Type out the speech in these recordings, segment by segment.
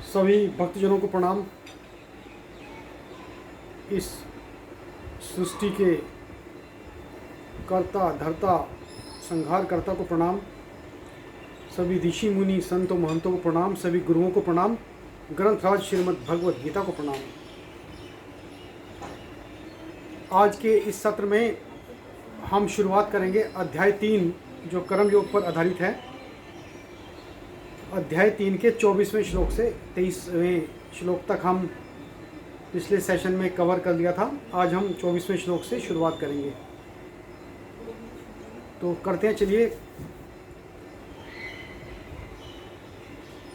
सभी भक्तजनों को प्रणाम। इस सृष्टि के कर्ता धर्ता संहारकर्ता को प्रणाम। सभी ऋषि मुनि संतों महंतों को प्रणाम। सभी गुरुओं को प्रणाम। ग्रंथराज श्रीमद् भगवद गीता को प्रणाम। आज के इस सत्र में हम शुरुआत करेंगे अध्याय 3 जो कर्म योग पर आधारित है। अध्याय 3 के 24वें श्लोक से 23वें श्लोक तक हम पिछले सेशन में कवर कर लिया था। आज हम 24वें श्लोक से शुरुआत करेंगे। तो करते हैं, चलिए।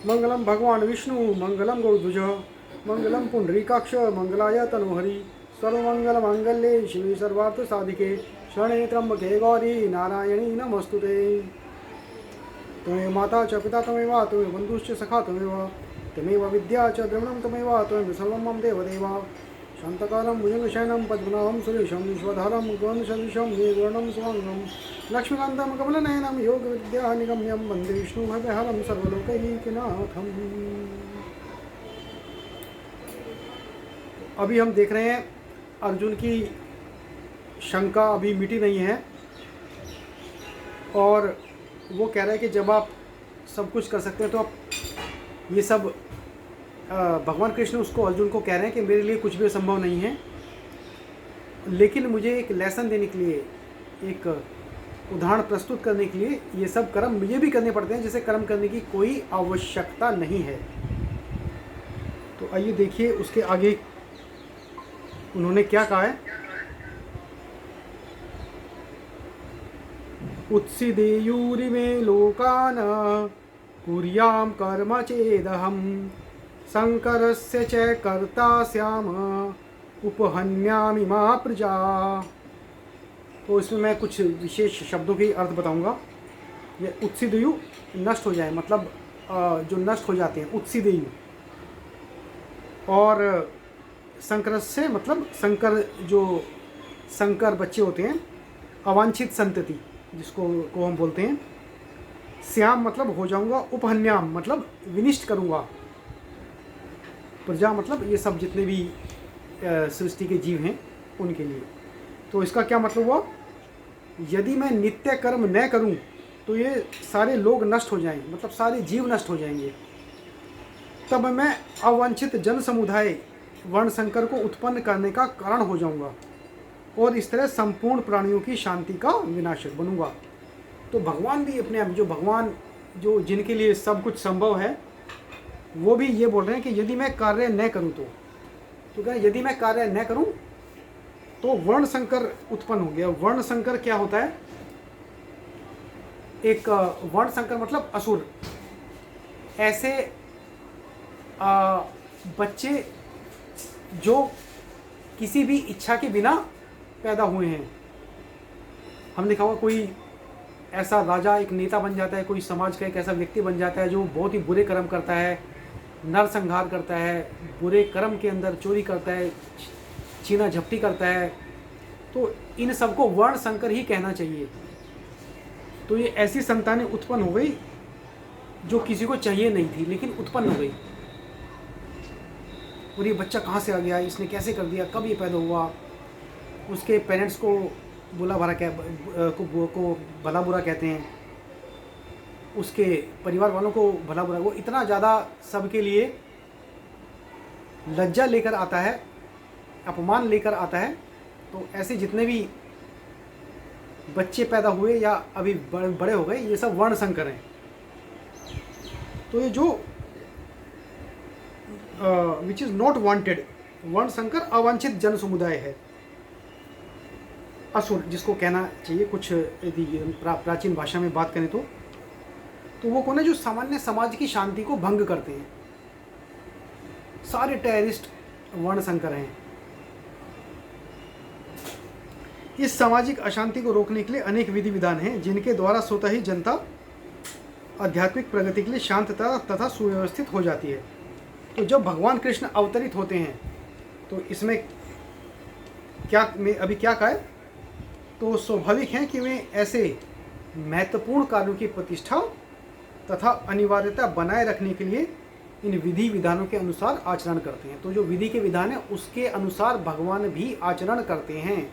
मंगलम भगवान विष्णु मंगलम गौध्वज मंगलम पुंडरीकाक्ष मंगलाय तनोहरि सर्वमंगल मांगल्ये शिवे सर्वार्थ साधिके शरणे त्र्यंबके गौरी नारायणी नमस्तुते। त्वमेव माता च पिता त्वमेव त्वमेव बन्धुश्च सखा त्वमेव विद्या च द्रविणं त्वमेव त्वमेव सर्वं मम देवदेव। शान्तकालं भुजङ्गशयनं पद्मनाभं सुरेशं विश्वधारं गगनसदृशं मेघवर्णं सुवर्णं लक्ष्मीकान्तं कमलनयनं योगविद्यानिगम्यं वन्दे विष्णुभयहरं सर्वलोकैकनाथम्। अभी हम देख रहे हैं अर्जुन की शंका अभी मिटी नहीं है और वो कह रहा है कि जब आप सब कुछ कर सकते हैं तो आप ये सब भगवान कृष्ण उसको अर्जुन को कह रहे हैं कि मेरे लिए कुछ भी संभव नहीं है, लेकिन मुझे एक लेसन देने के लिए, एक उदाहरण प्रस्तुत करने के लिए ये सब कर्म मुझे भी करने पड़ते हैं जिसे कर्म करने की कोई आवश्यकता नहीं है। तो आइए देखिए उसके आगे उन्होंने क्या कहा है। उत्सिदेयुरिमे लोकान कुर्याम कर्म चेदहम शंकरस्य च कर्ता स्याम उपहन्यामि मा प्रजा। तो इसमें मैं कुछ विशेष शब्दों के अर्थ बताऊंगा। ये उत्सिदेयु नष्ट हो जाए, मतलब जो नष्ट हो जाते हैं, उत्सिदेयु। और शंकरस्य मतलब शंकर, जो शंकर बच्चे होते हैं, अवांछित संतति जिसको हम बोलते हैं। श्याम मतलब हो जाऊंगा, उपहन्याम मतलब विनिष्ट करूंगा, प्रजा मतलब ये सब जितने भी सृष्टि के जीव हैं उनके लिए। तो इसका क्या मतलब हुआ, यदि मैं नित्य कर्म न करूं तो ये सारे लोग नष्ट हो जाएंगे, मतलब सारे जीव नष्ट हो जाएंगे। तब मैं अवांछित जन समुदाय वर्ण संकर को उत्पन्न करने का कारण हो जाऊंगा और इस तरह संपूर्ण प्राणियों की शांति का विनाशक बनूंगा। तो भगवान भी अपने आप, जो भगवान जो जिनके लिए सब कुछ संभव है, वो भी ये बोल रहे हैं कि यदि मैं कार्य न करूं तो क्या, यदि मैं कार्य न करूं तो वर्ण संकर उत्पन्न हो गया। वर्ण संकर क्या होता है, एक वर्ण संकर मतलब असुर। ऐसे बच्चे जो किसी भी इच्छा के बिना पैदा हुए हैं। हमने देखा होगा कोई ऐसा राजा, एक नेता बन जाता है, कोई समाज का एक ऐसा व्यक्ति बन जाता है जो बहुत ही बुरे कर्म करता है, नरसंहार करता है, बुरे कर्म के अंदर चोरी करता है, छीना झपटी करता है। तो इन सबको वर्ण संकर ही कहना चाहिए। तो ये ऐसी संतानें उत्पन्न हो गई जो किसी को चाहिए नहीं थी लेकिन उत्पन्न हो गई। और ये बच्चा कहाँ से आ गया, इसने कैसे कर दिया, कब ये पैदा हुआ, उसके पेरेंट्स को को भला बुरा कहते हैं, उसके परिवार वालों को भला बुरा। वो इतना ज़्यादा सबके लिए लज्जा लेकर आता है, अपमान लेकर आता है। तो ऐसे जितने भी बच्चे पैदा हुए या अभी बड़े हो गए, ये सब वर्ण संकर हैं। तो ये जो विच इज़ नॉट वांटेड, वर्ण संकर अवांछित जन समुदाय है, असुर जिसको कहना चाहिए। कुछ यदि प्राचीन भाषा में बात करें तो वो कौन है, जो सामान्य समाज की शांति को भंग करते हैं। सारे टेररिस्ट वर्ण संकर हैं। इस सामाजिक अशांति को रोकने के लिए अनेक विधि विधान हैं जिनके द्वारा स्वतः ही जनता आध्यात्मिक प्रगति के लिए शांतता तथा सुव्यवस्थित हो जाती है। तो जब भगवान कृष्ण अवतरित होते हैं तो इसमें क्या, मैं अभी क्या कहा है, तो स्वाभाविक है कि वे ऐसे महत्वपूर्ण कार्यों की प्रतिष्ठा तथा अनिवार्यता बनाए रखने के लिए इन विधि विधानों के अनुसार आचरण करते हैं। तो जो विधि के विधान है उसके अनुसार भगवान भी आचरण करते हैं।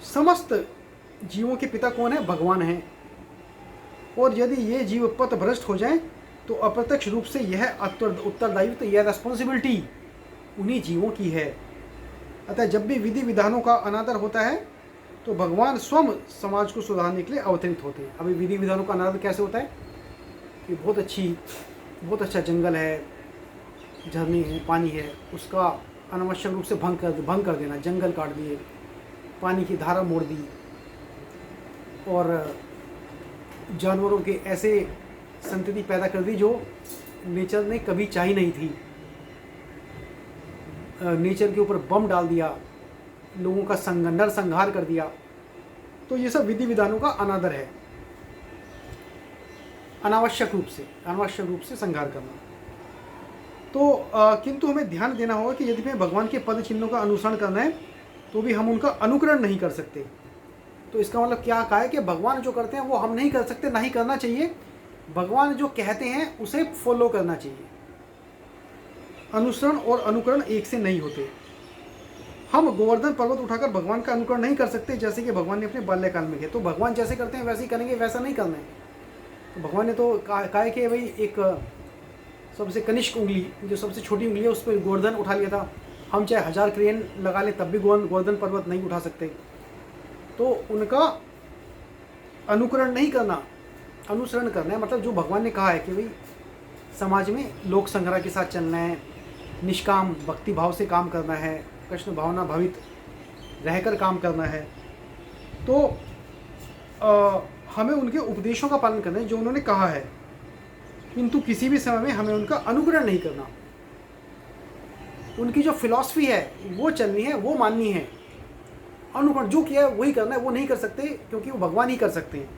समस्त जीवों के पिता कौन है? भगवान है। और यदि ये जीव पथ भ्रष्ट हो जाएं तो अप्रत्यक्ष रूप से यह उत्तरदायित्व, यह रेस्पॉन्सिबिलिटी उन्हीं जीवों की है। अतः जब भी विधि विधानों का अनादर होता है तो भगवान स्वयं समाज को सुधारने के लिए अवतरित होते हैं। अभी विधि विधानों का अनादर कैसे होता है कि बहुत अच्छा जंगल है, झरने हैं, पानी है, उसका अनावश्यक रूप से भंग कर देना, जंगल काट दिए, पानी की धारा मोड़ दी और जानवरों के ऐसे संतति पैदा कर दी जो नेचर ने कभी चाही नहीं थी। नेचर के ऊपर बम डाल दिया, लोगों का नरसंहार कर दिया। तो ये सब विधि विधानों का अनादर है, अनावश्यक रूप से संहार करना। तो किंतु हमें ध्यान देना होगा कि यदि हमें भगवान के पद चिन्हों का अनुसरण करना है तो भी हम उनका अनुकरण नहीं कर सकते। तो इसका मतलब क्या कहा है कि भगवान जो करते हैं वो हम नहीं कर सकते, ना ही करना चाहिए। भगवान जो कहते हैं उसे फॉलो करना चाहिए। अनुसरण और अनुकरण एक से नहीं होते। हम गोवर्धन पर्वत उठाकर भगवान का अनुकरण नहीं कर सकते जैसे कि भगवान ने अपने बाल्यकाल में किया। तो भगवान जैसे करते हैं वैसे ही करेंगे, वैसा नहीं करना है। तो भगवान ने तो कहा है कि भाई एक सबसे कनिष्ठ उंगली, जो सबसे छोटी उंगली है, उस पर गोवर्धन उठा लिया था। हम चाहे 1000 क्रेन लगा लें तब भी गोवर्धन पर्वत नहीं उठा सकते। तो उनका अनुकरण नहीं करना, अनुसरण करना है। मतलब जो भगवान ने कहा है कि भाई समाज में लोक संग्रह के साथ चलना है, निष्काम भक्ति भाव से काम करना है, कृष्ण भावना भावित रहकर काम करना है। तो हमें उनके उपदेशों का पालन करना है जो उन्होंने कहा है, किंतु किसी भी समय में हमें उनका अनुकरण नहीं करना। उनकी जो फिलॉसफी है वो चलनी है, वो माननी है। अनुकरण जो किया है वही करना है, वो नहीं कर सकते क्योंकि वो भगवान ही कर सकते हैं।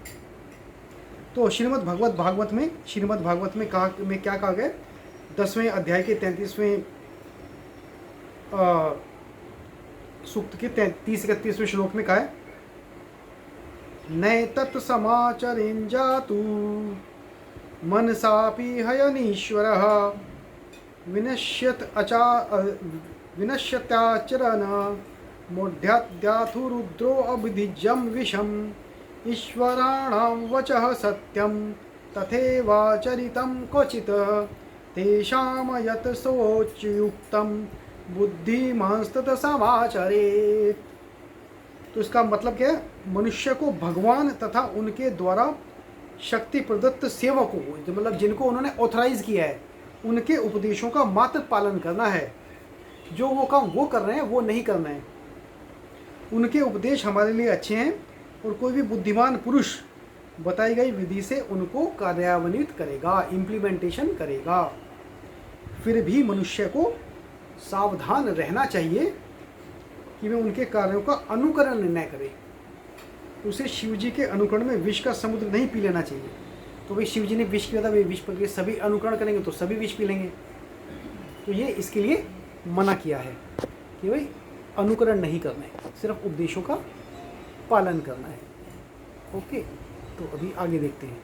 तो श्रीमद् भागवत में क्या कहा गया? 10वें अध्याय के 33वें सूक्त के 30-31वें श्लोक में कहा है, नैतत् समाचरेन् जातु मनसापि हयनीश्वरः विनश्यत्याचरण मोढ्याद्याथुरुद्रो अभिधिजं विषम् ईश्वराणां वचः सत्यं तथैवाचरितं क्वचित् तेषां यत् सोच्युक्तं बुद्धिमांस्तत् समाचरेत्। तो इसका मतलब क्या है? मनुष्य को भगवान तथा उनके द्वारा शक्ति प्रदत्त सेवकों, मतलब जिनको उन्होंने ऑथराइज किया है, उनके उपदेशों का मात्र पालन करना है। जो वो काम वो कर रहे हैं वो नहीं करना है। उनके उपदेश हमारे लिए अच्छे हैं और कोई भी बुद्धिमान पुरुष बताई गई विधि से उनको कार्यान्वित करेगा, इम्प्लीमेंटेशन करेगा। फिर भी मनुष्य को सावधान रहना चाहिए कि वह उनके कार्यों का अनुकरण न करे। उसे शिव जी के अनुकरण में विष का समुद्र नहीं पी लेना चाहिए। तो भाई शिव जी ने विष पिया था, वे विष पर सभी अनुकरण करेंगे तो सभी विष पी लेंगे। तो ये इसके लिए मना किया है कि भाई अनुकरण नहीं करना है, सिर्फ उपदेशों का पालन करना है। ओके, तो अभी आगे देखते हैं।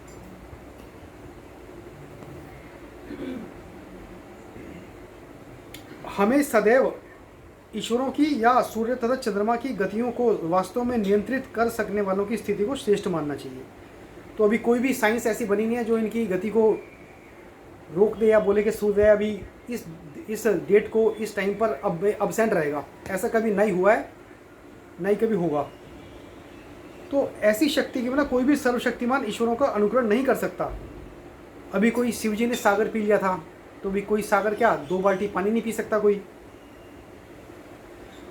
हमें सदैव ईश्वरों की या सूर्य तथा चंद्रमा की गतियों को वास्तव में नियंत्रित कर सकने वालों की स्थिति को श्रेष्ठ मानना चाहिए। तो अभी कोई भी साइंस ऐसी बनी नहीं है जो इनकी गति को रोक दे या बोले कि सूर्य अभी इस डेट को इस टाइम पर अब अब्सेंट रहेगा। ऐसा कभी नहीं हुआ है, नहीं कभी होगा। तो ऐसी शक्ति के बिना कोई भी सर्वशक्तिमान ईश्वरों का अनुकरण नहीं कर सकता। अभी कोई शिव जी ने सागर पी लिया था, तो भी कोई सागर क्या 2 बाल्टी पानी नहीं पी सकता कोई।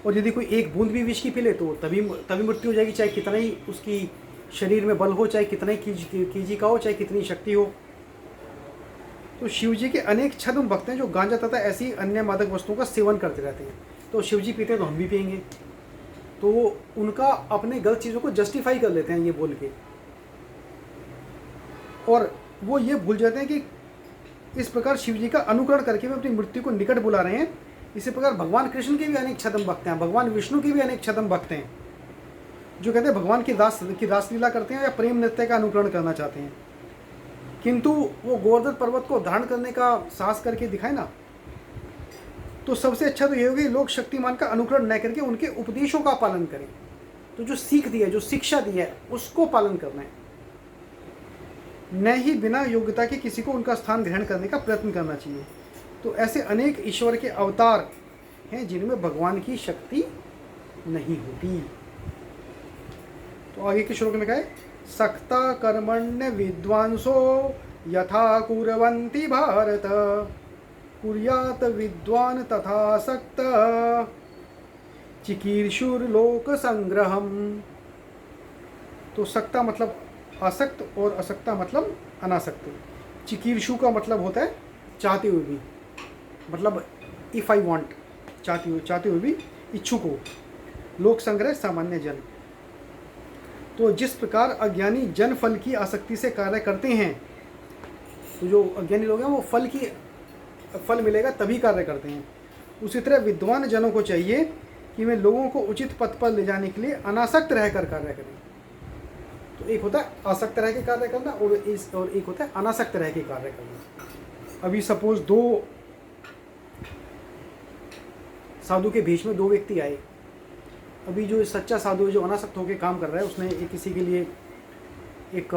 और यदि कोई एक बूंद भी विष की पी ले तो तभी मृत्यु हो जाएगी, चाहे कितना ही उसकी शरीर में बल हो, चाहे कितना ही केजी का हो, चाहे कितनी शक्ति हो। तो शिव जी के अनेक छद्म भक्त हैं जो गांजा तथा ऐसी अन्य मादक वस्तुओं का सेवन करते रहते हैं। तो शिव जी पीते हैं तो हम भी पिएंगे। तो वो उनका अपने गलत चीज़ों को जस्टिफाई कर लेते हैं ये बोल के, और वो ये भूल जाते हैं कि इस प्रकार शिव जी का अनुकरण करके वे अपनी मृत्यु को निकट बुला रहे हैं। इसी प्रकार भगवान कृष्ण के भी अनेक छद्म भक्त हैं, भगवान विष्णु के भी अनेक छद्म भक्त हैं जो कहते हैं भगवान की रासलीला करते हैं या प्रेम नृत्य का अनुकरण करना चाहते हैं। किंतु वो गोवर्धन पर्वत को धारण करने का साहस करके दिखाए ना, तो सबसे अच्छा तो ये होगा कि लोग शक्तिमान का अनुकरण न करके उनके उपदेशों का पालन करें। तो जो सीख दी है, जो शिक्षा दी है, उसको पालन करना है, न ही बिना योग्यता के किसी को उनका स्थान ग्रहण करने का प्रयत्न करना चाहिए। तो ऐसे अनेक ईश्वर के अवतार हैं जिनमें भगवान की शक्ति नहीं होती। तो आगे के श्लोक में लिखा है, सक्ता कर्मण्य विद्वांसो यथा कुर्वन्ति भारत कुर्यात विद्वान तथा सक्त चिकीर्षुर्लोक संग्रहम। तो सक्ता मतलब आसक्त और असक्ता मतलब अनासक्त। चिकीर्षु का मतलब होता है चाहते हुए भी, मतलब इफ़ आई वांट, चाहते हुए भी इच्छुक हो। लोक संग्रह सामान्य जन। तो जिस प्रकार अज्ञानी जन फल की आसक्ति से कार्य करते हैं, तो जो अज्ञानी लोग हैं वो फल मिलेगा तभी कार्य करते हैं, उसी तरह विद्वान जनों को चाहिए कि वे लोगों को उचित पथ पर ले जाने के लिए अनासक्त रहकर कार्य करें। तो एक होता है आसक्त रह के कार्य करना और एक होता है अनासक्त रह के कार्य करना। अभी सपोज दो साधु के भेष में दो व्यक्ति आए। अभी जो सच्चा साधु जो अनासक्त होकर काम कर रहा है, उसने एक किसी के लिए एक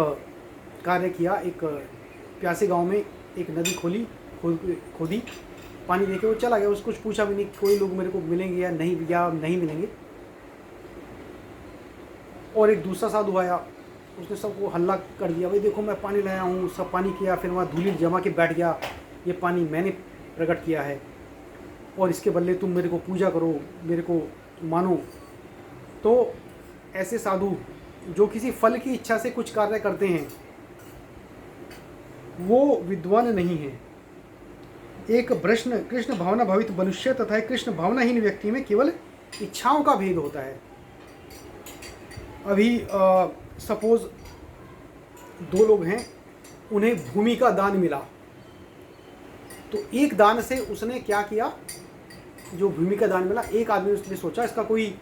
कार्य किया। एक प्यासे गांव में एक नदी खोदी, पानी देके वो चला गया। उसको कुछ पूछा भी नहीं कोई लोग मेरे को मिलेंगे या नहीं मिलेंगे। और एक दूसरा साधु आया, उसने सबको हल्ला कर दिया, भाई देखो मैं पानी लाया हूँ। सब पानी किया, फिर वहाँ धूली जमा के बैठ गया, ये पानी मैंने प्रकट किया है और इसके बदले तुम मेरे को पूजा करो, मेरे को मानो। तो ऐसे साधु जो किसी फल की इच्छा से कुछ कार्य करते हैं वो विद्वान नहीं है। एक कृष्ण भावना भावित मनुष्य तथा एक कृष्ण भावनाहीन व्यक्ति में केवल इच्छाओं का भेद होता है। अभी सपोज दो लोग हैं, उन्हें भूमि का दान मिला। तो एक दान से उसने क्या किया, जो भूमि का दान मिला, एक आदमी उसने सोचा इसका कोई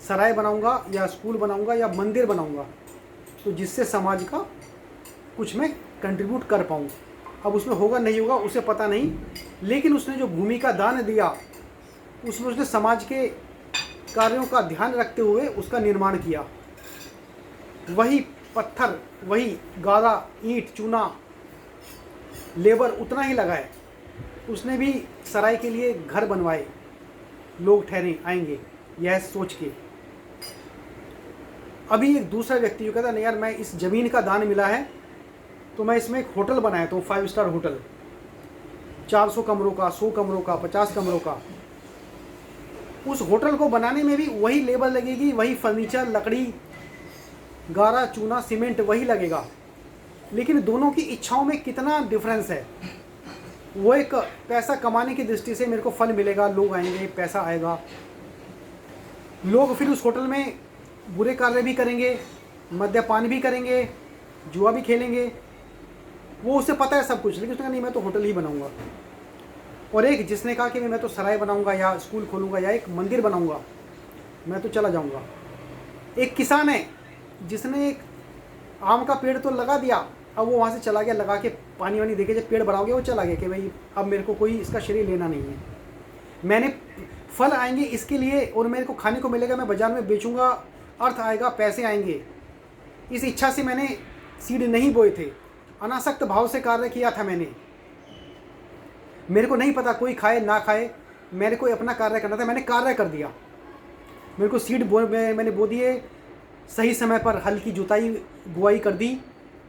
सराय बनाऊंगा या स्कूल बनाऊंगा या मंदिर बनाऊंगा, तो जिससे समाज का कुछ मैं कंट्रीब्यूट कर पाऊँ। अब उसमें होगा नहीं होगा उसे पता नहीं, लेकिन उसने जो भूमि का दान दिया उसमें उसने समाज के कार्यों का ध्यान रखते हुए उसका निर्माण किया। वही पत्थर, वही गारा, ईंट, चूना, लेबर उतना ही लगाए। उसने भी सराय के लिए घर बनवाए, लोग ठहरे आएंगे यह सोच के। अभी एक दूसरा व्यक्ति जो कहता नहीं यार मैं इस ज़मीन का दान मिला है तो मैं इसमें एक होटल बनाया तो 5 स्टार होटल, 400 कमरों का, 100 कमरों का, 50 कमरों का। उस होटल को बनाने में भी वही लेबर लगेगी, वही फर्नीचर, लकड़ी, गारा, चूना, सीमेंट वही लगेगा, लेकिन दोनों की इच्छाओं में कितना डिफरेंस है। वो एक पैसा कमाने की दृष्टि से मेरे को फल मिलेगा, लोग आएंगे, पैसा आएगा। लोग फिर उस होटल में बुरे कार्य भी करेंगे, मद्यपान भी करेंगे, जुआ भी खेलेंगे। वो उसे पता है सब कुछ, लेकिन उसने कहा नहीं मैं तो होटल ही बनाऊंगा। और एक जिसने कहा कि मैं तो सराय बनाऊंगा या स्कूल खोलूंगा या एक मंदिर बनाऊंगा, मैं तो चला जाऊंगा। एक किसान है जिसने एक आम का पेड़ तो लगा दिया, अब वो वहाँ से चला गया, लगा के पानी वानी देके जब पेड़ बढ़ा गया वो चला गया कि भाई अब मेरे को कोई इसका श्रेय लेना नहीं है। मैंने फल आएंगे इसके लिए और मेरे को खाने को मिलेगा, मैं बाज़ार में बेचूंगा, अर्थ आएगा, पैसे आएंगे, इस इच्छा से मैंने सीड नहीं बोए थे, अनासक्त भाव से कार्य किया था मैंने। मेरे को नहीं पता कोई खाए ना खाए, मेरे को अपना कार्य करना था, मैंने कार्य कर दिया। मेरे को सीड मैंने बो दिए, सही समय पर हल की जुताई बुआई कर दी,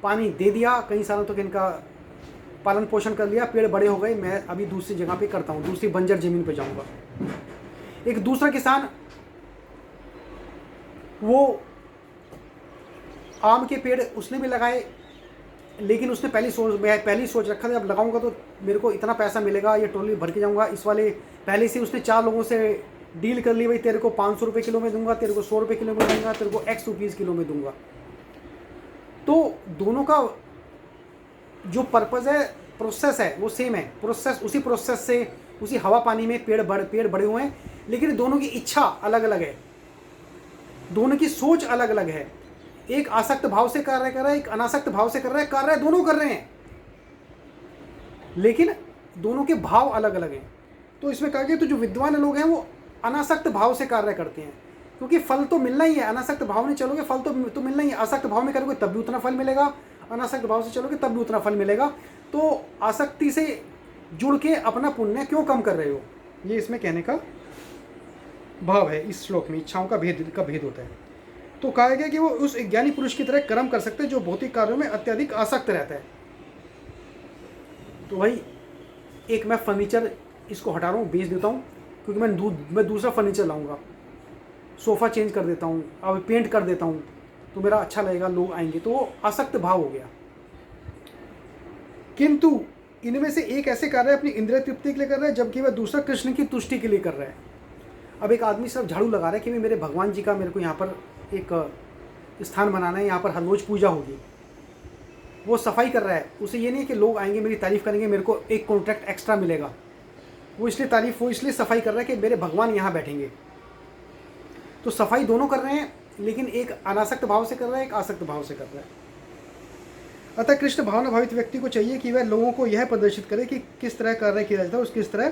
पानी दे दिया, कई सालों तक इनका पालन पोषण कर लिया, पेड़ बड़े हो गए। मैं अभी दूसरी जगह पे करता हूँ, दूसरी बंजर ज़मीन पे जाऊँगा। एक दूसरा किसान वो आम के पेड़ उसने भी लगाए, लेकिन उसने पहली सोच रखा था अब लगाऊंगा तो मेरे को इतना पैसा मिलेगा, ये ट्रॉली भर के जाऊंगा। इस वाले पहले से उसने 4 लोगों से डील कर ली, भाई तेरे को 500 रुपये किलो में दूंगा, तेरे को 100 रुपये किलो में दूंगा, तेरे को X रुपीज़ किलो में दूंगा। तो दोनों का जो पर्पज़ है, प्रोसेस है, वो सेम है। उसी प्रोसेस से उसी हवा पानी में पेड़ बड़े हुए हैं, लेकिन दोनों की इच्छा अलग अलग है, दोनों की सोच अलग अलग है। एक आसक्त भाव से कार्य कर रहा है, एक अनासक्त भाव से कर रहा है, कार्य दोनों कर रहे हैं, लेकिन दोनों के भाव अलग अलग हैं। तो इसमें कहा गया तो जो विद्वान लोग हैं वो अनासक्त भाव से कार्य करते हैं, क्योंकि फल तो मिलना ही है। अनासक्त भाव में चलोगे फल तो मिलना ही है। आसक्त भाव में करोगे तब भी उतना फल मिलेगा, अनासक्त भाव से चलोगे तब भी उतना फल मिलेगा। तो आसक्ति से जुड़ के अपना पुण्य क्यों कम कर रहे हो, ये इसमें कहने का भाव है। इस श्लोक में इच्छाओं का भेद होता है। तो कहा गया कि वो उस ज्ञानी पुरुष की तरह कर्म कर सकते हैं जो भौतिक कार्यों में अत्यधिक आसक्त रहता है। तो भाई एक मैं फर्नीचर इसको हटा रहा हूँ, बेच देता हूँ, क्योंकि मैं दूसरा फर्नीचर लाऊंगा, सोफ़ा चेंज कर देता हूँ, अब पेंट कर देता हूँ तो मेरा अच्छा लगेगा, लोग आएंगे, तो वो आसक्त भाव हो गया। किंतु इनमें से एक ऐसे कार्य अपनी इंद्रिय तृप्ति के लिए कर रहा है, जबकि वह दूसरा कृष्ण की तुष्टि के लिए कर रहा है। अब एक आदमी सिर्फ झाड़ू लगा रहा है कि मेरे भगवान जी का मेरे को यहाँ पर एक स्थान बनाना है, यहाँ पर हर रोज़ पूजा होगी, वो सफाई कर रहा है। उसे ये नहीं कि लोग आएंगे मेरी तारीफ़ करेंगे, मेरे को एक कॉन्ट्रैक्ट एक्स्ट्रा मिलेगा। वो इसलिए सफाई कर रहा है कि मेरे भगवान यहाँ बैठेंगे। तो सफाई दोनों कर रहे हैं, लेकिन एक अनासक्त भाव से कर रहा है, एक आसक्त भाव से कर रहा है। अतः कृष्ण भावना भावित व्यक्ति को चाहिए कि वह लोगों को यह प्रदर्शित करे कि किस तरह कार्य किया जाता है, और किस तरह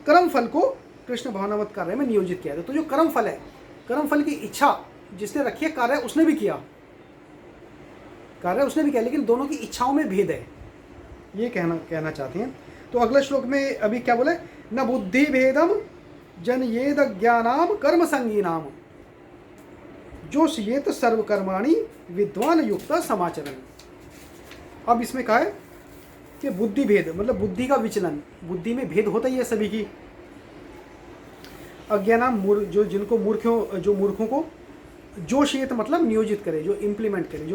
कर्म फल को कृष्ण भावनावत कार्य में नियोजित किया जाता है। तो जो कर्म फल है, कर्म फल की इच्छा जिसने रखी है, कार्य उसने भी किया, लेकिन दोनों की इच्छाओं में भेद है, ये कहना चाहते हैं। तो अगले श्लोक में अभी क्या बोले, न बुद्धि भेदम जनयेद ज्ञानाम कर्म संगीनाम जोशयेत सर्वकर्माणि विद्वान युक्त समाचरण। अब इसमें कहा है कि बुद्धि भेद मतलब बुद्धि का विचलन, बुद्धि में भेद होता ही है सभी की। अज्ञानाम जो मूर्खों को जोशयेत मतलब नियोजित करे, जो इम्प्लीमेंट करे,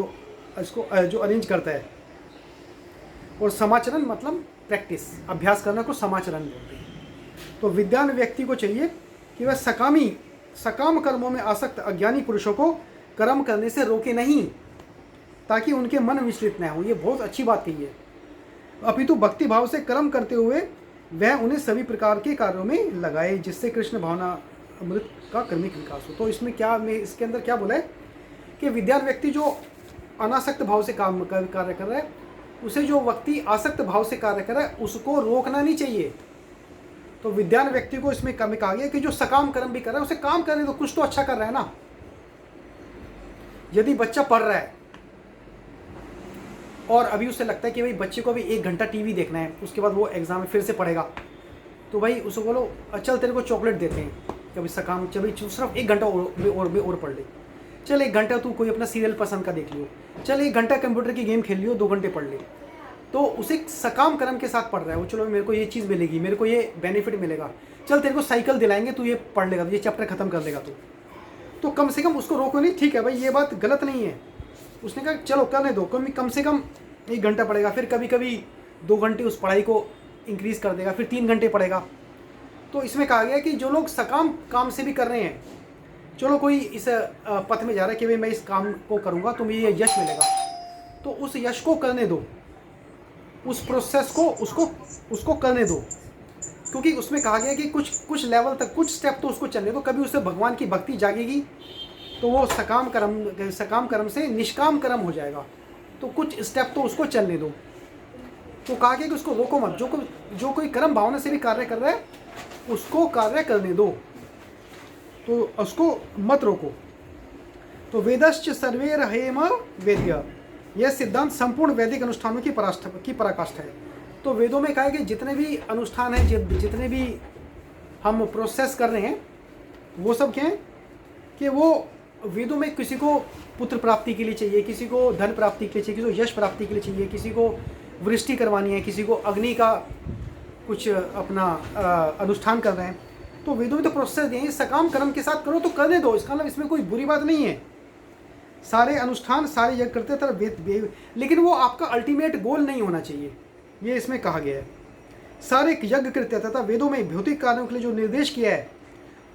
जो अरेंज करता है। और समाचरण मतलब प्रैक्टिस, अभ्यास करना को समाचरण बोलते हैं। तो विद्वान व्यक्ति को चाहिए कि वह सकाम कर्मों में आसक्त अज्ञानी पुरुषों को कर्म करने से रोके नहीं, ताकि उनके मन विचलित न हो। ये बहुत अच्छी बात कही है। अपितु भक्ति भाव से कर्म करते हुए वह उन्हें सभी प्रकार के कार्यों में लगाए, जिससे कृष्ण भावना अमृत का क्रमिक विकास हो। तो इसके अंदर क्या बोला है कि विद्वान व्यक्ति जो अनासक्त भाव से कार्य कर रहा है, उसे जो व्यक्ति आसक्त भाव से कार्य कर रहा है उसको रोकना नहीं चाहिए। तो विद्वान व्यक्ति को इसमें कहा गया कि जो सकाम कर्म भी कर रहा है उसे काम करने दो, कुछ तो अच्छा कर रहा है ना। यदि बच्चा पढ़ रहा है और अभी उसे लगता है कि भाई बच्चे को अभी 1 घंटा टीवी देखना है, उसके बाद वो एग्जाम में फिर से पढ़ेगा, तो भाई उसको बोलो चल तेरे को चॉकलेट देते हैं, कभी सकाम चल सिर्फ 1 घंटा और पढ़ ले, चल 1 घंटा तू कोई अपना सीरियल पसंद का देख लियो, चल 1 घंटा कंप्यूटर की गेम खेल लियो, 2 घंटे पढ़ ले। तो उसे सकाम कर्म के साथ पढ़ रहा है वो, चलो मेरे को ये चीज़ मिलेगी, मेरे को ये बेनिफिट मिलेगा, चल तेरे को साइकिल दिलाएंगे, तू ये पढ़ लेगा, ये चैप्टर खत्म कर लेगा तो कम से कम उसको रोको नहीं। ठीक है भाई, ये बात गलत नहीं है। उसने कहा चलो करने दो, कम से कम 1 घंटा पढ़ेगा, फिर कभी कभी 2 घंटे उस पढ़ाई को इंक्रीज़ कर देगा, फिर 3 घंटे पढ़ेगा। तो इसमें कहा गया कि जो लोग सकाम काम से भी कर रहे हैं, चलो कोई इस पथ में जा रहा है कि भाई मैं इस काम को करूँगा तो मुझे ये यश मिलेगा, तो उस यश को करने दो, उस प्रोसेस को उसको करने दो, क्योंकि उसमें कहा गया कि कुछ लेवल तक, कुछ स्टेप तो उसको चलने दो, कभी उससे भगवान की भक्ति जागेगी तो वो सकाम कर्म से निष्काम कर्म हो जाएगा। तो कुछ स्टेप तो उसको चलने दो। तो कहा गया कि उसको रोको मत, जो कोई कर्म भावना से भी कार्य कर रहा है उसको कार्य करने दो, तो उसको मत रोको। तो वेदश्च सर्वे रहेम वेद्य, यह सिद्धांत संपूर्ण वैदिक अनुष्ठानों की पराकाष्ठा है। तो वेदों में कहा है कि जितने भी अनुष्ठान हैं, जितने भी हम प्रोसेस कर रहे हैं, वो सब क्या है कि वो वेदों में किसी को पुत्र प्राप्ति के लिए चाहिए, किसी को धन प्राप्ति के लिए चाहिए, किसी को यश प्राप्ति के लिए चाहिए, किसी को वृष्टि करवानी है, किसी को अग्नि का कुछ अपना अनुष्ठान कर रहे हैं। तो वेदों में तो प्रोसेस दिए हैं, सकाम कर्म के साथ करो तो करने दो, इसका मतलब इसमें कोई बुरी बात नहीं है। सारे अनुष्ठान सारे यज्ञ करते तरह लेकिन वो आपका अल्टीमेट गोल नहीं होना चाहिए, ये इसमें कहा गया है। सारे यज्ञ कृत्य तथा वेदों में भौतिक कार्यों के लिए जो निर्देश किया है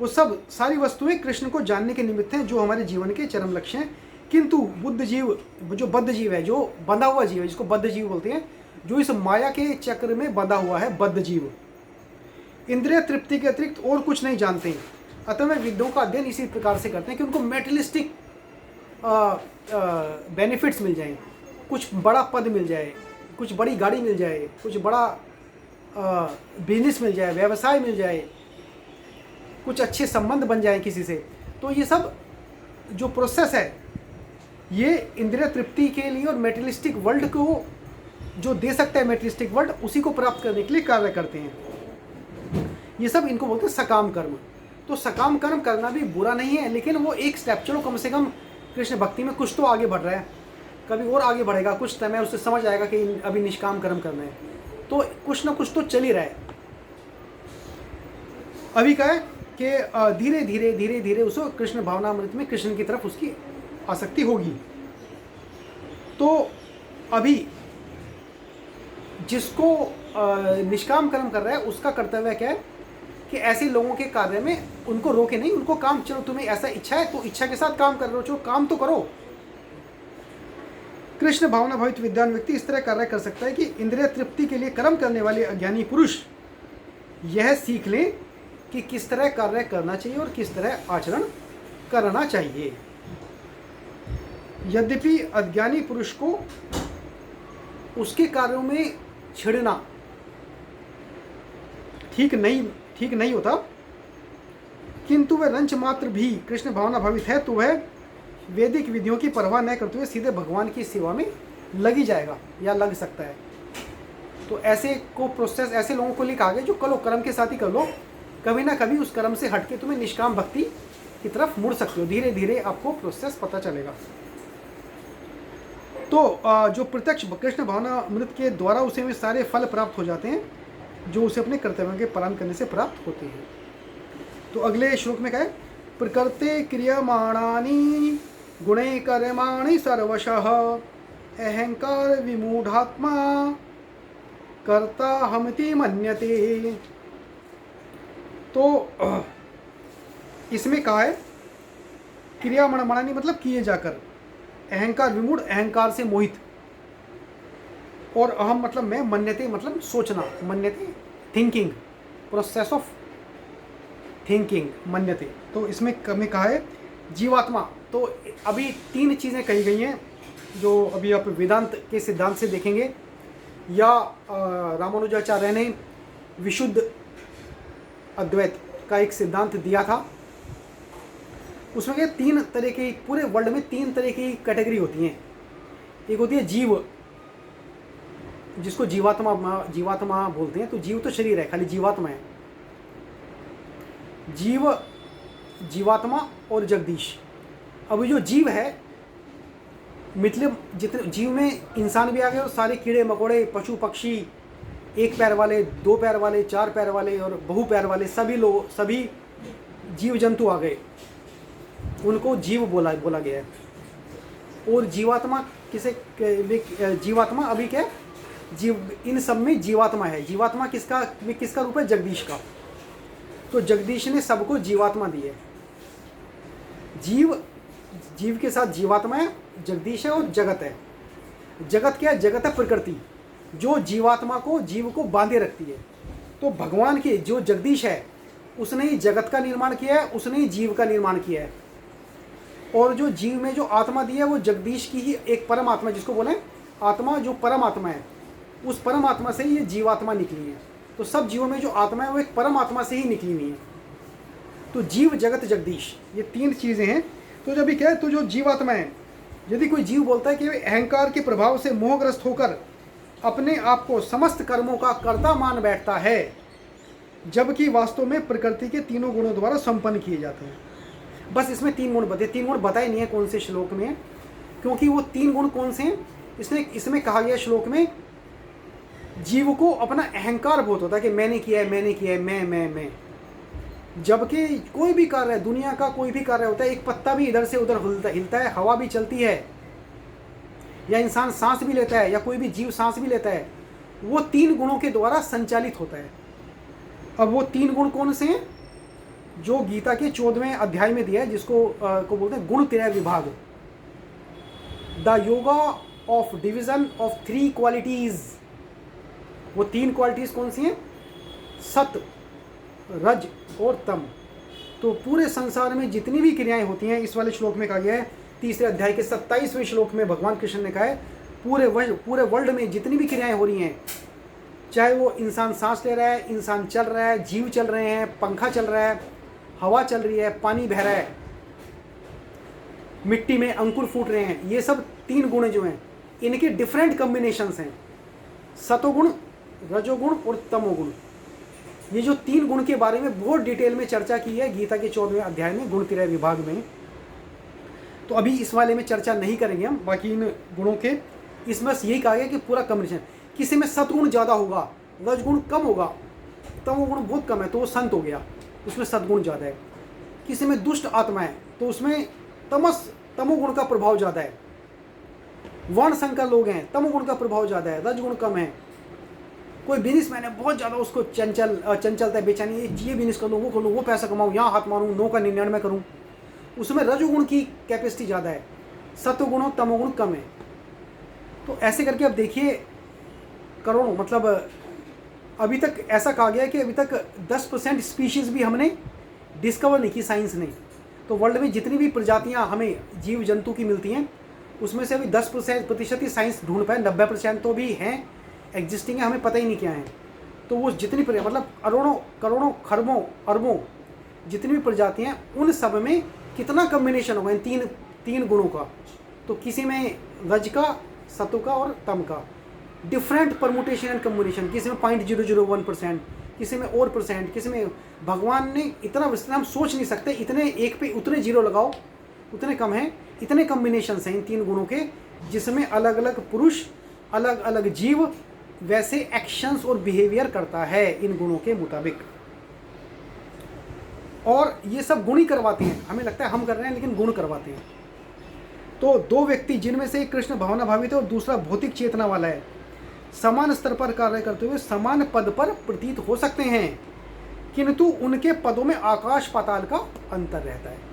वो सब सारी वस्तुएं कृष्ण को जानने के निमित्त हैं, जो हमारे जीवन के चरम लक्ष्य हैं। किंतु बुद्ध जीव, जो बद्ध जीव है, जो बंधा हुआ जीव है, जिसको बद्ध जीव बोलते हैं, जो इस माया के चक्र में बंधा हुआ है, बद्ध जीव, इंद्रिय तृप्ति के अतिरिक्त और कुछ नहीं जानते हैं। अतः वे विद्यों का अध्ययन इसी प्रकार से करते हैं कि उनको मेटेरियलिस्टिक बेनिफिट्स मिल जाएं, कुछ बड़ा पद मिल जाए, कुछ बड़ी गाड़ी मिल जाए, कुछ बड़ा बिजनेस मिल जाए, व्यवसाय मिल जाए, कुछ अच्छे संबंध बन जाए किसी से, तो ये सब जो प्रोसेस है ये इंद्रिय तृप्ति के लिए और मेटेरियलिस्टिक वर्ल्ड को जो दे सकता है मेटेरियलिस्टिक वर्ल्ड, उसी को प्राप्त करने के लिए कार्य करते हैं। ये सब इनको बोलते हैं सकाम कर्म। तो सकाम कर्म करना भी बुरा नहीं है, लेकिन वो एक स्टेप, चलो कम से कम कृष्ण भक्ति में कुछ तो आगे बढ़ रहा है, कभी और आगे बढ़ेगा, कुछ समय उससे समझ आएगा कि अभी निष्काम कर्म करना है, तो कुछ ना कुछ तो चल ही रहा है। अभी क्या है कि धीरे धीरे धीरे धीरे उसको कृष्ण भावनामृत में कृष्ण की तरफ उसकी आसक्ति होगी। तो अभी जिसको निष्काम कर्म कर रहा है उसका कर्तव्य क्या है कि ऐसे लोगों के कार्य में उनको रोके नहीं, उनको काम, चलो तुम्हें ऐसा इच्छा है तो इच्छा के साथ काम कर रहे हो, चलो काम तो करो। कृष्ण भावना भावित विद्वान व्यक्ति इस तरह कार्य कर सकता है कि इंद्रिय तृप्ति के लिए कर्म करने वाले अज्ञानी पुरुष यह सीख लें कि किस तरह कार्य करना चाहिए और किस तरह आचरण करना चाहिए। यद्यपि अज्ञानी पुरुष को उसके कार्यों में छिड़ना ठीक नहीं होता, किंतु वह रंच मात्र भी कृष्ण भावना भावित है तो वह वैदिक विधियों की परवाह न करते हुए सीधे भगवान की सेवा में लगी जाएगा या लग सकता है। तो ऐसे को प्रोसेस, ऐसे लोगों को लिखा गया जो करो कर्म के साथ ही कर लो, कभी ना कभी उस कर्म से हटके तुम्हें निष्काम भक्ति की तरफ मुड़ सकते हो, धीरे धीरे आपको प्रोसेस पता चलेगा। तो जो प्रत्यक्ष कृष्ण भावना अमृत के द्वारा उसे में सारे फल प्राप्त हो जाते हैं जो उसे अपने कर्तव्यों के पालन करने से प्राप्त होते हैं। तो अगले श्लोक में क्या है, प्रकृते क्रियमाणानि गुणे कर्माणि सर्वशः अहंकार विमूढ़ात्मा कर्ता हमति मन्यते। तो इसमें कहा है क्रियामाणानि मतलब किए जाकर, अहंकार विमूढ़ अहंकार से मोहित, और अहम मतलब मैं, मन्यते मतलब सोचना, मन्यते थिंकिंग, प्रोसेस ऑफ थिंकिंग मन्यते। तो इसमें कहा है जीवात्मा। तो अभी तीन चीज़ें कही गई हैं जो अभी आप वेदांत के सिद्धांत से देखेंगे, या रामानुजाचार्य ने विशुद्ध अद्वैत का एक सिद्धांत दिया था। उसमें क्या तीन तरह की, पूरे वर्ल्ड में तीन तरह की कैटेगरी होती हैं। एक होती है जीव, जिसको जीवात्मा बोलते हैं। तो जीव तो शरीर है, खाली जीवात्मा है। जीव, जीवात्मा और जगदीश। अब जो जीव है, मतलब जितने जीव में इंसान भी आ गए और सारे कीड़े मकोड़े, पशु पक्षी, एक पैर वाले, दो पैर वाले, चार पैर वाले और बहु पैर वाले, सभी जीव जंतु आ गए, उनको जीव बोला गया है। और जीवात्मा जीवात्मा अभी क्या है, जीव, इन सब में जीवात्मा है। जीवात्मा किसका रूप है, जगदीश का। तो जगदीश ने सबको जीवात्मा दी है। जीव के साथ जीवात्मा है, जगदीश है और जगत है। जगत क्या है, जगत है प्रकृति, जो जीवात्मा को, जीव को बांधे रखती है। तो भगवान के जो जगदीश है उसने ही जगत का निर्माण किया है, उसने ही जीव का निर्माण किया है। और जो जीव में जो आत्मा दी है वो जगदीश की ही एक परम आत्मा, जिसको बोले आत्मा, जो परम आत्मा है, उस परम आत्मा से ही ये जीवात्मा निकली है। तो सब जीवों में जो आत्मा है वो एक परम आत्मा से ही निकली हुई है। तो जीव, जगत, जगदीश, ये तीन चीज़ें हैं। तो जब भी क्या है, तो जो जीवात्मा है, यदि कोई जीव बोलता है कि अहंकार के प्रभाव से मोहग्रस्त होकर अपने आप को समस्त कर्मों का कर्ता मान बैठता है, जबकि वास्तव में प्रकृति के तीनों गुणों द्वारा संपन्न किए जाते हैं। बस इसमें तीन गुण बताए नहीं है कौन से श्लोक में, क्योंकि वो तीन गुण कौन से हैं इसमें कहा गया श्लोक में, जीव को अपना अहंकार बहुत होता है कि मैंने किया है, मैं। जबकि कोई भी कार्य है, दुनिया का कोई भी कार्य होता है, एक पत्ता भी इधर से उधर हिलता है, हवा भी चलती है, या इंसान सांस भी लेता है, या कोई भी जीव सांस भी लेता है, वो तीन गुणों के द्वारा संचालित होता है। अब वो तीन गुण कौन से हैं, जो गीता के 14वें अध्याय में दिया है, जिसको को बोलते हैं गुण त्रय विभाग, the yoga of division of 3 qualities. वो 3 क्वालिटीज कौन सी हैं, सत, रज और तम। तो पूरे संसार में जितनी भी क्रियाएं होती हैं, इस वाले श्लोक में कहा गया है, तीसरे अध्याय के 27वें श्लोक में भगवान कृष्ण ने कहा है, पूरे वर्ल्ड में जितनी भी क्रियाएं हो रही हैं, चाहे वो इंसान सांस ले रहा है, इंसान चल रहा है, जीव चल रहे हैं, पंखा चल रहा है, हवा चल रही है, पानी बह रहा है, मिट्टी में अंकुर फूट रहे हैं, ये सब 3 गुण जो हैं इनके डिफरेंट कम्बिनेशंस हैं, सतोगुण, रजोगुण और तमोगुण। ये जो 3 गुण के बारे में बहुत डिटेल में चर्चा की है गीता के 14वें अध्याय में गुणत्रय विभाग में। तो अभी इस वाले में चर्चा नहीं करेंगे हम बाकी इन गुणों के। इसमें बस यही कहा गया कि पूरा कम्बिनेशन, किसी में सतगुण ज़्यादा होगा, रजगुण कम होगा, तमोगुण बहुत कम है तो वो संत हो गया, उसमें सद्गुण ज़्यादा है। किसी में दुष्ट आत्मा है तो उसमें तमोगुण का प्रभाव ज़्यादा है। वर्ण संघ का लोग हैं, तमोगुण का प्रभाव ज़्यादा है, रजगुण कम है। कोई बिजनेसमैन है, बहुत ज़्यादा उसको चंचलता है, बेचैनी, ये बिजनेस कर लूँ, वो कर लूँ, वो पैसा कमाऊँ, यहाँ हाथ मारूँ, नो का 99 करूँ, उसमें रजोगुण की कैपेसिटी ज़्यादा है, सत्वगुण और तमोगुण कम है। तो ऐसे करके अब देखिए करोड़ों, मतलब अभी तक ऐसा कहा गया है कि अभी तक 10% स्पीशीज़ भी हमने डिस्कवर नहीं की साइंस ने। तो वर्ल्ड में जितनी भी प्रजातियां हमें जीव जंतु की मिलती हैं उसमें से अभी 10% ही साइंस ढूंढ पाए, 90% तो भी हैं, एग्जिस्टिंग है, हमें पता ही नहीं क्या है। तो वो जितनी मतलब अरोड़ों करोड़ों खरबों अरबों जितनी भी प्रजातियाँ हैं उन सब में कितना कम्बिनेशन होगा इन तीन गुणों का। तो किसी में रज का, सत्व का और तम का डिफरेंट परमुटेशन एंड कम्बिनेशन, किसी में 0.001%, किसी में और परसेंट, किसी में भगवान ने इतना विस्तृत हम सोच नहीं सकते, इतने एक पे उतने जीरो लगाओ उतने कम हैं, इतने कम्बिनेशंस हैं इन 3 गुणों के, जिसमें अलग अलग पुरुष, अलग अलग जीव वैसे एक्शंस और बिहेवियर करता है इन गुणों के मुताबिक। और ये सब गुण ही करवाते हैं, हमें लगता है हम कर रहे हैं लेकिन गुण करवाते हैं। तो 2 व्यक्ति जिनमें से एक कृष्ण भावना भावित है और दूसरा भौतिक चेतना वाला है, समान स्तर पर कार्य करते हुए समान पद पर प्रतीत हो सकते हैं, किंतु उनके पदों में आकाश पाताल का अंतर रहता है।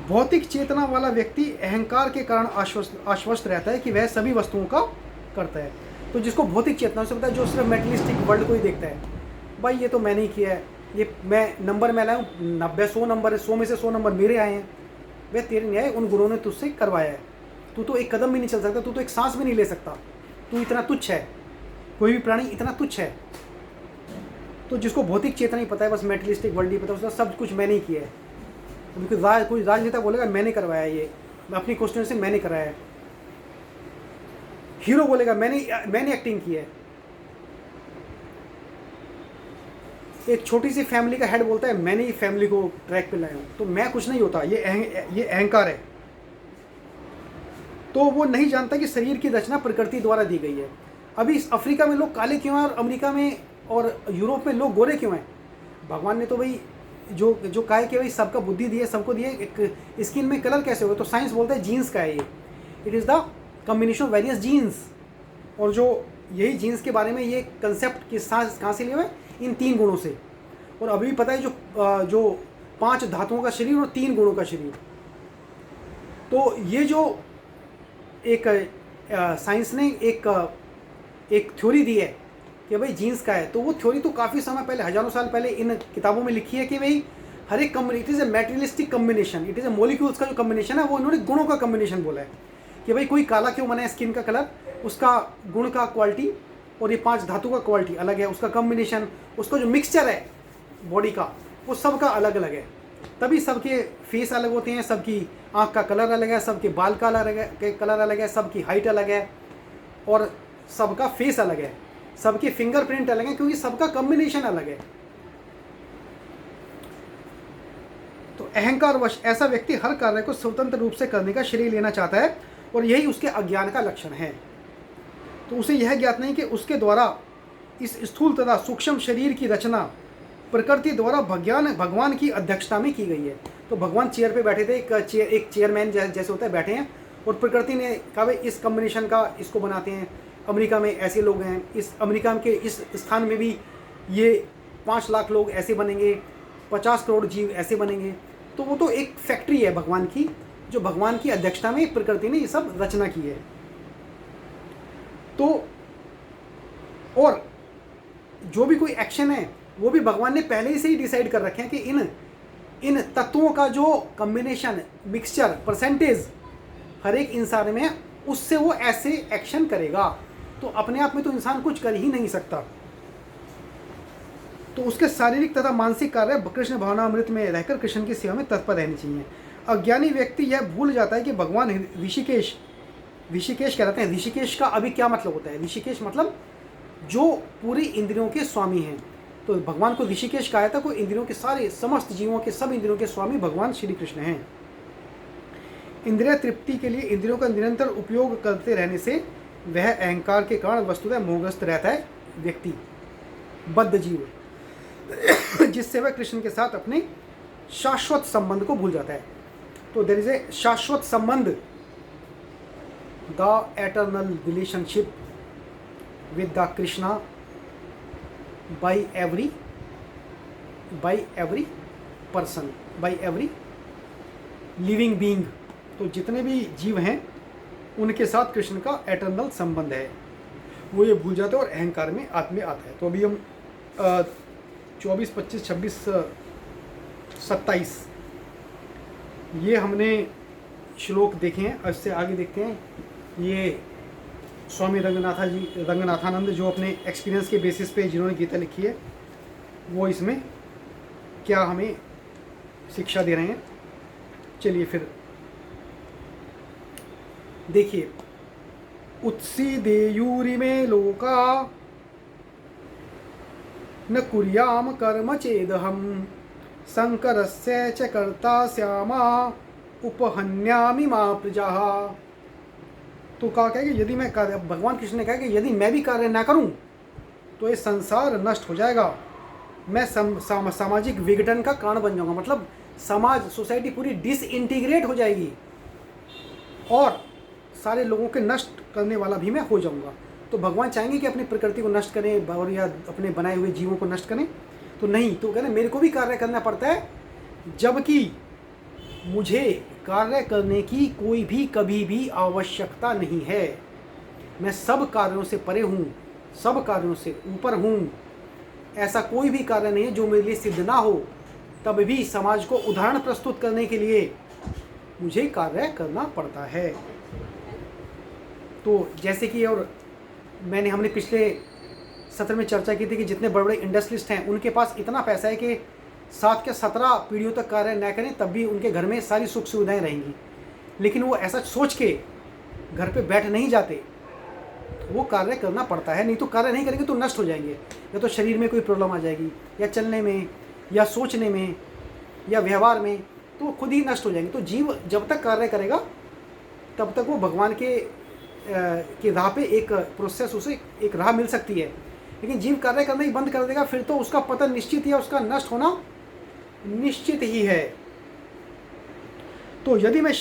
भौतिक चेतना वाला व्यक्ति अहंकार के कारण आश्वस्त रहता है कि वह सभी वस्तुओं का करता है। तो जिसको भौतिक चेतना से पता है, जो सिर्फ मेटेरियलिस्टिक वर्ल्ड को ही देखता है, भाई ये तो मैंने ही किया है, ये मैं नंबर में लाया हूँ, 90-100 नंबर है, 100 में से 100 नंबर मेरे आए हैं, वे तेरे नहीं आए, उन गुरुओं ने तुझसे करवाया है। तू तो एक कदम भी नहीं चल सकता, तू तो एक सांस भी नहीं ले सकता, तू इतना तुच्छ है, कोई भी प्राणी इतना तुच्छ है। तो जिसको भौतिक चेतना ही पता है, बस मेटेरियलिस्टिक वर्ल्ड ही पता है, उसका सब कुछ मैंने ही किया है। कोई राजनेता बोलेगा मैंने करवाया, ये अपनी क्वेश्चन से मैंने कराया है। हीरो बोलेगा मैंने एक्टिंग की है। एक छोटी सी फैमिली का हेड बोलता है मैंने ही फैमिली को ट्रैक पे लाया हूँ। तो मैं कुछ नहीं होता, ये अहंकार है। तो वो नहीं जानता कि शरीर की रचना प्रकृति द्वारा दी गई है। अभी इस अफ्रीका में लोग काले क्यों हैं और अमेरिका में और यूरोप में लोग गोरे क्यों हैं? भगवान ने तो भाई जो कहा है कि भाई सबका बुद्धि दी है, सबको दी है, एक स्किन में कलर कैसे होगा? तो साइंस बोलता है जीन्स का है ये, it is the combination of various genes. और जो यही जीन्स के बारे में ये कंसेप्ट कहाँ से लिया हुआ है? इन 3 गुणों से। और अभी भी पता है जो 5 धातुओं का शरीर और 3 गुणों का शरीर। तो ये जो एक साइंस ने एक थ्योरी दी है कि भाई जीन्स का है, तो वो थ्योरी तो काफ़ी समय पहले, हज़ारों साल पहले इन किताबों में लिखी है कि भाई हर एक it is a materialistic combination, it is A molecules का जो कम्बिनेशन है वो इन्होंने गुणों का कम्बिनेशन बोला है कि भाई कोई काला क्यों बना है, स्किन का कलर, उसका गुण का क्वालिटी और ये 5 धातु का क्वालिटी अलग है, उसका कम्बिनेशन, उसका जो मिक्सचर है बॉडी का वो सबका अलग अलग है। तभी सबके फेस अलग होते हैं, सबकी आँख का कलर अलग है, सबके बाल का कलर अलग है, सबकी हाइट अलग है और सबका फेस अलग है, सबके फिंगरप्रिंट अलग है, क्योंकि सबका कम्बिनेशन अलग है। तो अहंकारवश ऐसा व्यक्ति हर कार्य को स्वतंत्र रूप से करने का श्रेय लेना चाहता है और यही उसके अज्ञान का लक्षण है। तो उसे यह ज्ञात नहीं कि उसके द्वारा इस स्थूल तथा सूक्ष्म शरीर की रचना प्रकृति द्वारा भगवान की अध्यक्षता में की गई है। तो भगवान चेयर पे बैठे थे, एक चेयरमैन जैसे होता है बैठे हैं, और प्रकृति ने कहा भाई इस कम्बिनेशन का इसको बनाते हैं, अमेरिका में ऐसे लोग हैं, इस अमेरिका के इस स्थान में भी ये 5 लाख लोग ऐसे बनेंगे, 50 करोड़ जीव ऐसे बनेंगे। तो वो तो एक फैक्ट्री है भगवान की, जो भगवान की अध्यक्षता में प्रकृति ने ये सब रचना की है। तो और जो भी कोई एक्शन है वो भी भगवान ने पहले से ही डिसाइड कर रखे हैं कि इन तत्वों का जो कम्बिनेशन, मिक्सचर, परसेंटेज हर एक इंसान में, उससे वो ऐसे एक्शन करेगा। तो अपने आप में तो इंसान कुछ कर ही नहीं सकता। तो उसके शारीरिक तथा मानसिक कार्य कृष्ण भावनामृत में रहकर कृष्ण की सेवा में तत्पर रहनी चाहिए। अज्ञानी व्यक्ति यह भूल जाता है कि भगवान ऋषिकेश कहलाते हैं। ऋषिकेश का अभी क्या मतलब होता है? ऋषिकेश मतलब जो पूरी इंद्रियों के स्वामी हैं। तो भगवान को ऋषिकेश कहा था, कोई इंद्रियों के सारे समस्त जीवों के सब इंद्रियों के स्वामी भगवान श्री कृष्ण हैं। इंद्रिय तृप्ति के लिए इंद्रियों का निरंतर उपयोग करते रहने से वह अहंकार के कारण वस्तुतः मोहग्रस्त रहता है व्यक्ति, बद्ध जीव, जिससे वह कृष्ण के साथ अपने शाश्वत संबंध को भूल जाता है। तो देयर इज ए शाश्वत संबंध, the eternal relationship with the Krishna by every person, by every living being. तो जितने भी जीव हैं उनके साथ कृष्ण का एटर्नल संबंध है, वो ये भूल जाते हैं और अहंकार में आता है। तो अभी हम 24, 25, 26, 27 ये हमने श्लोक देखे हैं। इससे आगे देखते हैं ये स्वामी रंगनाथानंद जो अपने एक्सपीरियंस के बेसिस पे जिन्होंने गीता लिखी है, वो इसमें क्या हमें शिक्षा दे रहे हैं। चलिए फिर देखिए, उत्सीदेयूरिमे लोका न कुर्याम कर्म चेदहम शंकरस्य च कर्ता श्यामा उपहन्यामि मा प्रजाः। तो कहा क्या कि यदि मैं कार्य, भगवान कृष्ण ने कहा कि यदि मैं भी कार्य ना करूं तो ये संसार नष्ट हो जाएगा, मैं सामाजिक विघटन का कारण बन जाऊंगा। मतलब समाज, सोसाइटी पूरी डिसइंटीग्रेट हो जाएगी और सारे लोगों के नष्ट करने वाला भी मैं हो जाऊंगा। तो भगवान चाहेंगे कि अपनी प्रकृति को नष्ट करें और या अपने बनाए हुए जीवों को नष्ट करें? तो नहीं, तो कह रहे मेरे को भी कार्य करना पड़ता है, जबकि मुझे कार्य करने की कोई भी कभी भी आवश्यकता नहीं है। मैं सब कार्यों से परे हूँ, सब कार्यों से ऊपर हूँ। ऐसा कोई भी कार्य नहीं है जो मेरे लिए सिद्ध ना हो। तब भी समाज को उदाहरण प्रस्तुत करने के लिए मुझे कार्य करना पड़ता है। तो जैसे कि और हमने पिछले सत्र में चर्चा की थी कि जितने बड़े बड़े इंडस्ट्रियलिस्ट हैं उनके पास इतना पैसा है कि 7 के 17 पीढ़ियों तक कार्य न करें तब भी उनके घर में सारी सुख सुविधाएं रहेंगी। लेकिन वो ऐसा सोच के घर पे बैठ नहीं जाते, वो कार्य करना पड़ता है। नहीं तो कार्य नहीं करेंगे तो नष्ट हो जाएंगे, या तो शरीर में कोई प्रॉब्लम आ जाएगी, या चलने में, या सोचने में, या व्यवहार में, तो खुद ही नष्ट हो जाएंगे। तो जीव जब तक कार्य करेगा तब तक वो भगवान के राह पे एक प्रोसेस, उसे एक राह मिल सकती है। लेकिन जीव कार्य करना ही बंद कर देगा फिर तो उसका पतन निश्चित ही है, उसका नष्ट होना निश्चित ही है। तो यदि मैं